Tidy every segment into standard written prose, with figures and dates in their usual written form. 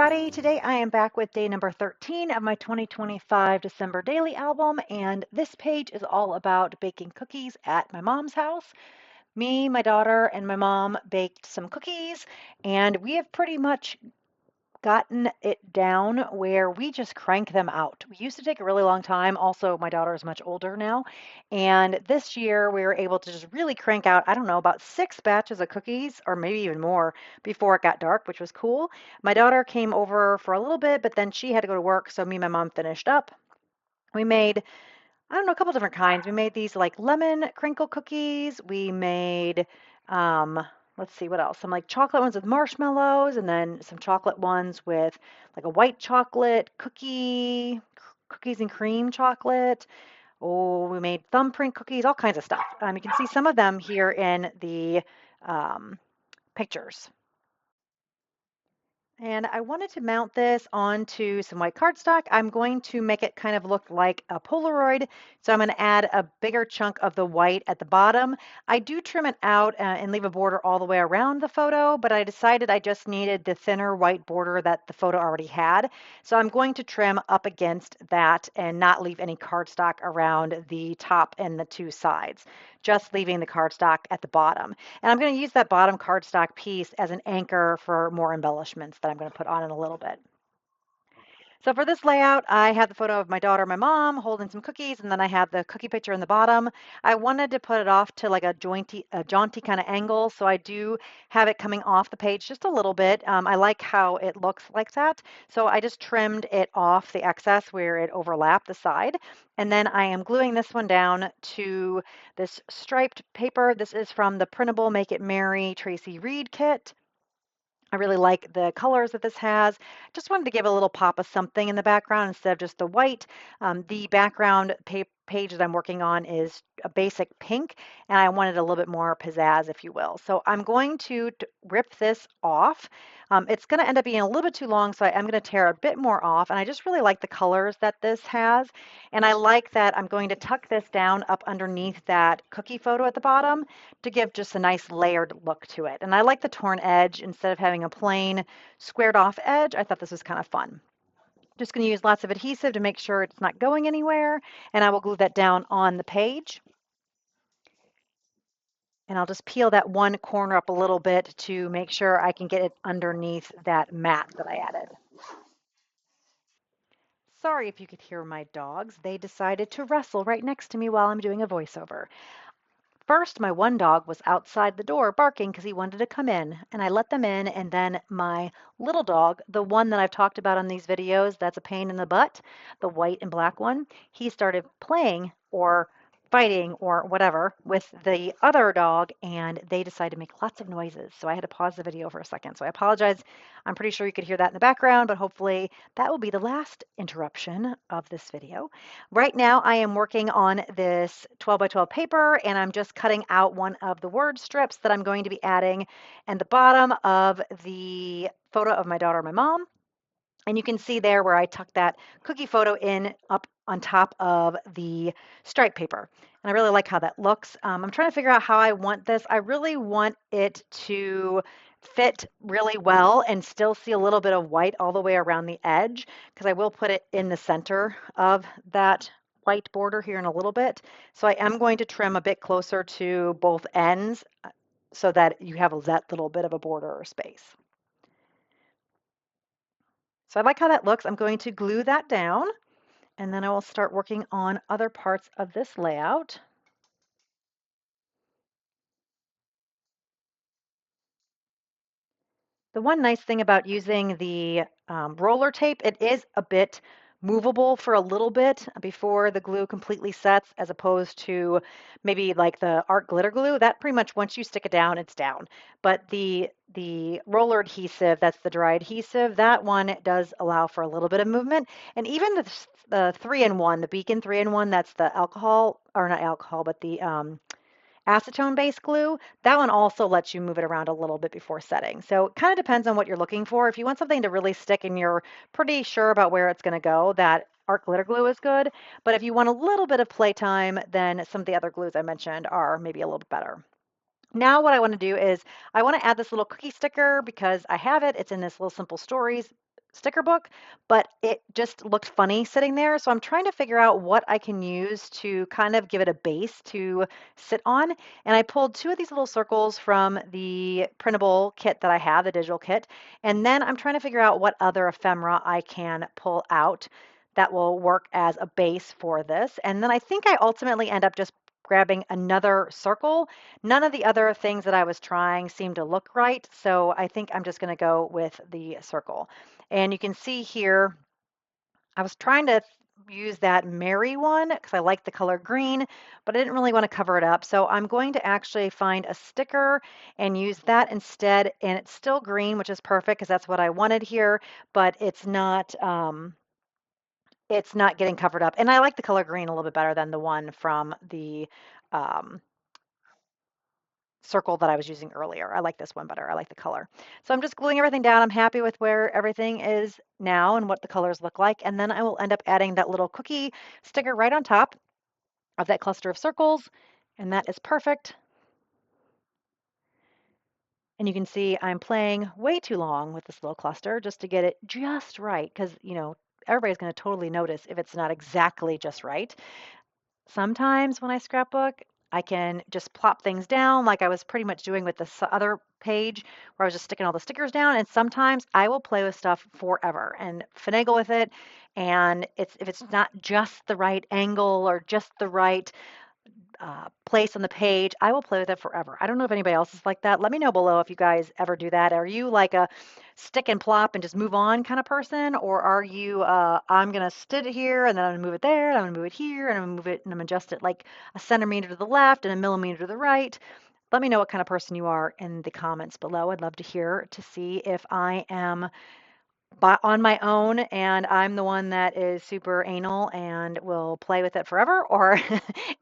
everybody. Today I am back with day number 13 of my 2025 December daily album, and this page is all about baking cookies at my mom's house. Me, my daughter, and my mom baked some cookies, and we have pretty much gotten it down where we just crank them out. We used to take a really long time. Also, my daughter is much older now. And this year we were able to just really crank out, I don't know, about 6 batches of cookies or maybe even more before it got dark, which was cool. My daughter came over for a little bit, but then she had to go to work. So me and my mom finished up. We made, I don't know, a couple different kinds. We made these like lemon crinkle cookies. We made, um, let's see what else. Some like chocolate ones with marshmallows, and then some chocolate ones with like a white chocolate cookies and cream chocolate. Oh, we made thumbprint cookies, all kinds of stuff. You can see some of them here in the um, pictures. And I wanted to mount this onto some white cardstock. I'm going to make it kind of look like a Polaroid. So I'm going to add a bigger chunk of the white at the bottom. I do trim it out and leave a border all the way around the photo, but I decided I just needed the thinner white border that the photo already had. So I'm going to trim up against that and not leave any cardstock around the top and the two sides, just leaving the cardstock at the bottom. And I'm going to use that bottom cardstock piece as an anchor for more embellishments that I'm going to put on in a little bit. So for this layout, I have the photo of my daughter and my mom holding some cookies, and then I have the cookie picture in the bottom. I wanted to put it off to like a jaunty kind of angle, so I do have it coming off the page just a little bit. I like how it looks like that, so I just trimmed it off the excess where it overlapped the side. And then I am gluing this one down to this striped paper. This is from the Printable Make It Merry Tracy Reed kit. I really like the colors that this has. Just wanted to give a little pop of something in the background instead of just the white. The background page that I'm working on is a basic pink, and I wanted a little bit more pizzazz, if you will. So I'm going to rip this off. It's going to end up being a little bit too long, so I'm going to tear a bit more off, and I just really like the colors that this has. And I like that I'm going to tuck this down up underneath that cookie photo at the bottom to give just a nice layered look to it. And I like the torn edge instead of having a plain squared off edge. I thought this was kind of fun. Just going to use lots of adhesive to make sure it's not going anywhere, and I will glue that down on the page. And I'll just peel that one corner up a little bit to make sure I can get it underneath that mat that I added. Sorry if you could hear my dogs. They decided to wrestle right next to me while I'm doing a voiceover. First, my one dog was outside the door barking because he wanted to come in, and I let them in. And then my little dog, the one that I've talked about on these videos, that's a pain in the butt, the white and black one, he started playing or fighting or whatever with the other dog, and they decided to make lots of noises. So I had to pause the video for a second. So I apologize. I'm pretty sure you could hear that in the background, but hopefully that will be the last interruption of this video. Right now, I am working on this 12 by 12 paper, and I'm just cutting out one of the word strips that I'm going to be adding at the bottom of the photo of my daughter and my mom. And you can see there where I tucked that cookie photo in up on top of the stripe paper. And I really like how that looks. I'm trying to figure out how I want this. I really want it to fit really well and still see a little bit of white all the way around the edge, because I will put it in the center of that white border here in a little bit. So I am going to trim a bit closer to both ends so that you have that little bit of a border or space. So I like how that looks. I'm going to glue that down, and then I will start working on other parts of this layout. The one nice thing about using the roller tape, it is a bit movable for a little bit before the glue completely sets, as opposed to maybe like the art glitter glue. That pretty much once you stick it down, it's down. But the roller adhesive, that's the dry adhesive, that one does allow for a little bit of movement. And even the 3-in-1, the Beacon 3-in-1, that's the alcohol, or not alcohol, but the acetone-based glue, that one also lets you move it around a little bit before setting. So it kind of depends on what you're looking for. If you want something to really stick and you're pretty sure about where it's going to go, that art glitter glue is good. But if you want a little bit of playtime, then some of the other glues I mentioned are maybe a little bit better. Now what I want to do is I want to add this little cookie sticker because I have it. It's in this little Simple Stories sticker book, but it just looked funny sitting there. So I'm trying to figure out what I can use to kind of give it a base to sit on. And I pulled two of these little circles from the printable kit that I have, the digital kit. And then I'm trying to figure out what other ephemera I can pull out that will work as a base for this. And then I think I ultimately end up just grabbing another circle. None of the other things that I was trying seemed to look right, so I think I'm just going to go with the circle. And you can see here, I was trying to use that Mary one because I like the color green, but I didn't really want to cover it up. So I'm going to actually find a sticker and use that instead. And it's still green, which is perfect because that's what I wanted here, but it's not getting covered up. And I like the color green a little bit better than the one from the um, circle that I was using earlier. I like this one better. I like the color. So I'm just gluing everything down. I'm happy with where everything is now and what the colors look like. And then I will end up adding that little cookie sticker right on top of that cluster of circles. And that is perfect. And you can see I'm playing way too long with this little cluster just to get it just right. Because, everybody's going to totally notice if it's not exactly just right. Sometimes when I scrapbook, I can just plop things down like I was pretty much doing with this other page where I was just sticking all the stickers down. And sometimes I will play with stuff forever and finagle with it. And if it's not just the right angle or just the right place on the page, I will play with it forever. I don't know if anybody else is like that. Let me know below if you guys ever do that. Are you like a stick and plop and just move on kind of person? Or are you, I'm going to sit it here and then I'm going to move it there and I'm going to move it here and I'm going to move it and I'm going to adjust it like a centimeter to the left and a millimeter to the right? Let me know what kind of person you are in the comments below. I'd love to hear to see if I am on my own and I'm the one that is super anal and will play with it forever, or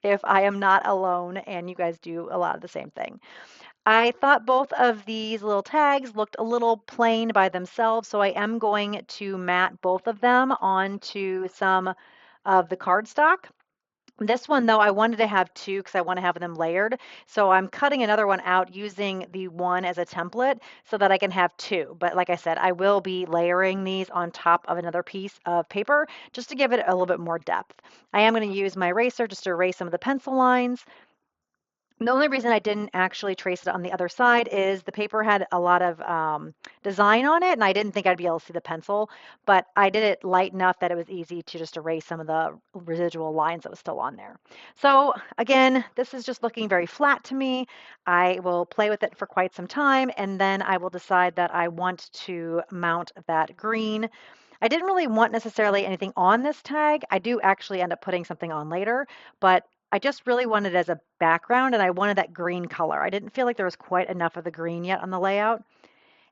if I am not alone and you guys do a lot of the same thing. I thought both of these little tags looked a little plain by themselves, so I am going to mat both of them onto some of the cardstock. This one, though, I wanted to have two because I want to have them layered. So I'm cutting another one out using the one as a template so that I can have two. But like I said, I will be layering these on top of another piece of paper just to give it a little bit more depth. I am going to use my eraser just to erase some of the pencil lines. The only reason I didn't actually trace it on the other side is the paper had a lot of design on it, and I didn't think I'd be able to see the pencil, but I did it light enough that it was easy to just erase some of the residual lines that was still on there. So again, this is just looking very flat to me. I will play with it for quite some time, and then I will decide that I want to mount that green. I didn't really want necessarily anything on this tag. I do actually end up putting something on later, but I just really wanted it as a background and I wanted that green color. I didn't feel like there was quite enough of the green yet on the layout.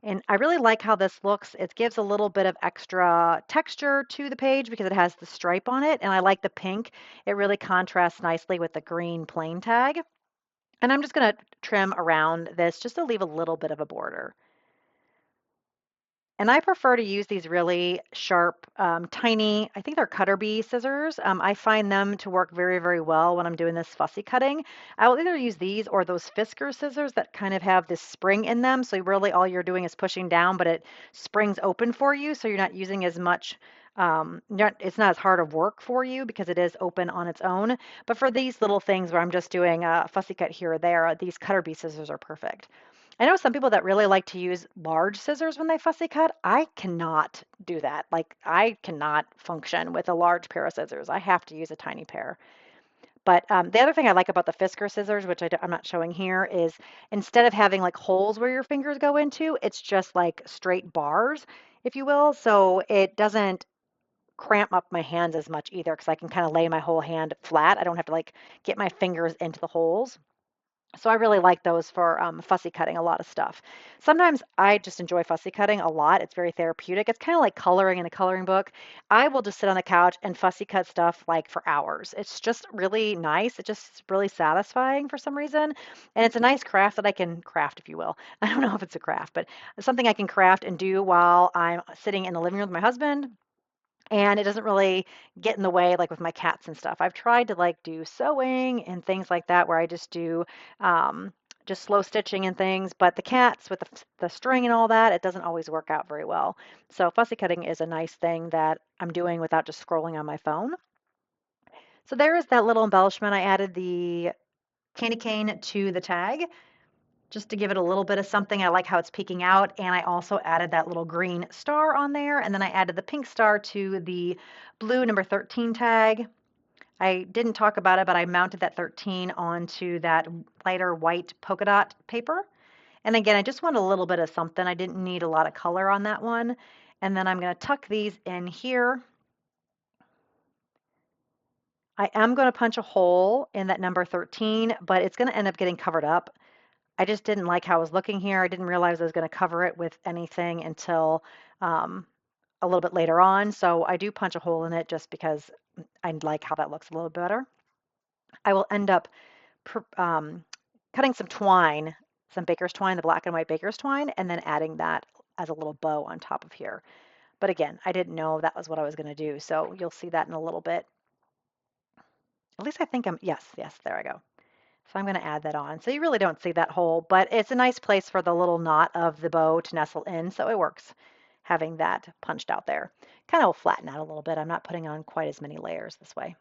And I really like how this looks. It gives a little bit of extra texture to the page because it has the stripe on it. And I like the pink. It really contrasts nicely with the green plain tag. And I'm just going to trim around this just to leave a little bit of a border. And I prefer to use these really sharp, tiny, I think they're cutter bee scissors. I find them to work very, very well when I'm doing this fussy cutting. I will either use these or those Fisker scissors that kind of have this spring in them. So really all you're doing is pushing down, but it springs open for you. So you're not using as much, it's not as hard of work for you because it is open on its own. But for these little things where I'm just doing a fussy cut here or there, these cutter bee scissors are perfect. I know some people that really like to use large scissors when they fussy cut. I cannot do that. Like, I cannot function with a large pair of scissors. I have to use a tiny pair. But the other thing I like about the Fisker scissors, which I'm not showing here, is instead of having like holes where your fingers go into, it's just like straight bars, if you will. So it doesn't cramp up my hands as much either because I can kind of lay my whole hand flat. I don't have to like get my fingers into the holes. So I really like those for fussy cutting a lot of stuff. Sometimes I just enjoy fussy cutting a lot. It's very therapeutic. It's kind of like coloring in a coloring book. I will just sit on the couch and fussy cut stuff like for hours. It's just really nice. It's just really satisfying for some reason. And it's a nice craft that I can craft, if you will. I don't know if it's a craft, but it's something I can craft and do while I'm sitting in the living room with my husband and it doesn't really get in the way like with my cats and stuff. I've tried to like do sewing and things like that where I just do just slow stitching and things, but the cats with the string and all that, it doesn't always work out very well. So fussy cutting is a nice thing that I'm doing without just scrolling on my phone. So there is that little embellishment. I added the candy cane to the tag just to give it a little bit of something. I like how it's peeking out. And I also added that little green star on there. And then I added the pink star to the blue number 13 tag. I didn't talk about it, but I mounted that 13 onto that lighter white polka dot paper. And again, I just want a little bit of something. I didn't need a lot of color on that one. And then I'm going to tuck these in here. I am going to punch a hole in that number 13, but it's going to end up getting covered up. I just didn't like how I was looking here. I didn't realize I was going to cover it with anything until a little bit later on. So I do punch a hole in it just because I like how that looks a little better. I will end up cutting some twine, some baker's twine, the black and white baker's twine, and then adding that as a little bow on top of here. But again, I didn't know that was what I was going to do. So you'll see that in a little bit. At least I think yes, there I go. So I'm going to add that on. So you really don't see that hole, but it's a nice place for the little knot of the bow to nestle in. So it works having that punched out there. Kind of will flatten out a little bit. I'm not putting on quite as many layers this way.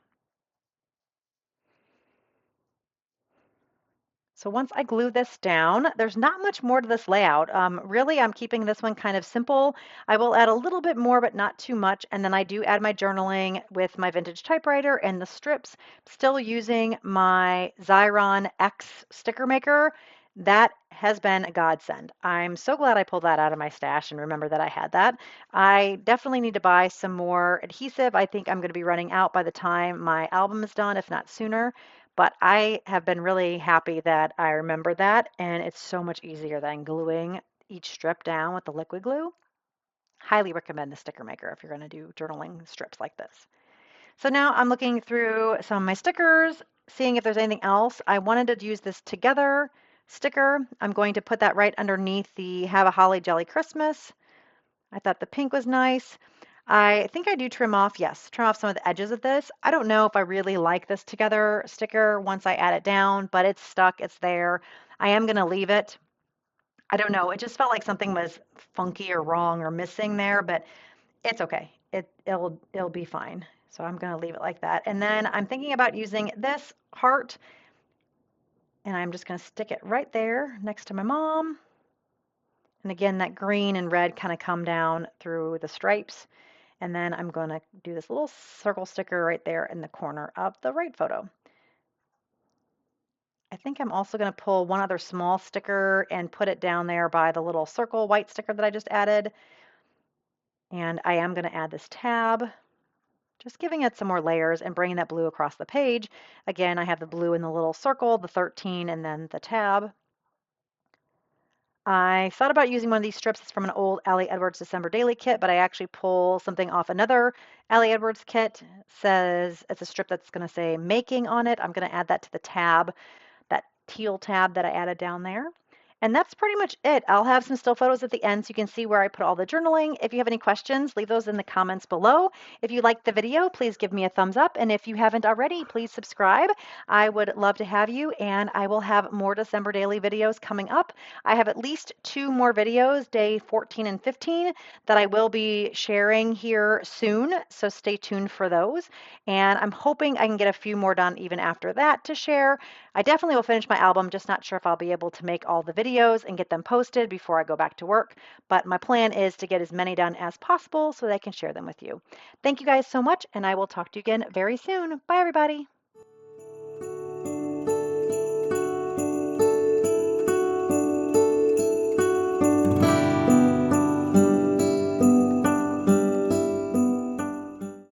So once I glue this down, there's not much more to this layout. Really, I'm keeping this one kind of simple. I will add a little bit more, but not too much. And then I do add my journaling with my vintage typewriter and the strips, still using my Xyron X sticker maker. That has been a godsend. I'm so glad I pulled that out of my stash and remember that I had that. I definitely need to buy some more adhesive. I think I'm going to be running out by the time my album is done, if not sooner. But I have been really happy that I remember that, and it's so much easier than gluing each strip down with the liquid glue. Highly recommend the sticker maker if you're going to do journaling strips like this. So now I'm looking through some of my stickers, seeing if there's anything else. I wanted to use this together sticker. I'm going to put that right underneath the Have a Holly Jolly Christmas. I thought the pink was nice. I think I do trim off some of the edges of this. I don't know if I really like this together sticker once I add it down, but it's stuck, it's there. I am going to leave it. I don't know, it just felt like something was funky or wrong or missing there, but it's okay. It'll be fine. So I'm going to leave it like that. And then I'm thinking about using this heart, and I'm just going to stick it right there next to my mom. And again, that green and red kind of come down through the stripes. And then I'm going to do this little circle sticker right there in the corner of the right photo. I think I'm also going to pull one other small sticker and put it down there by the little circle white sticker that I just added. And I am going to add this tab, just giving it some more layers and bringing that blue across the page. Again, I have the blue in the little circle, the 13, and then the tab. I thought about using one of these strips. It's from an old Allie Edwards December Daily kit, but I actually pull something off another Allie Edwards kit. It says it's a strip that's going to say making on it. I'm going to add that to the tab, that teal tab that I added down there. And that's pretty much it. I'll have some still photos at the end so you can see where I put all the journaling. If you have any questions, leave those in the comments below. If you liked the video, please give me a thumbs up. And if you haven't already, please subscribe. I would love to have you, and I will have more December Daily videos coming up. I have at least 2 more videos, day 14 and 15, that I will be sharing here soon. So stay tuned for those. And I'm hoping I can get a few more done even after that to share. I definitely will finish my album, just not sure if I'll be able to make all the videos and get them posted before I go back to work. But my plan is to get as many done as possible so that I can share them with you. Thank you guys so much, and I will talk to you again very soon. Bye, everybody.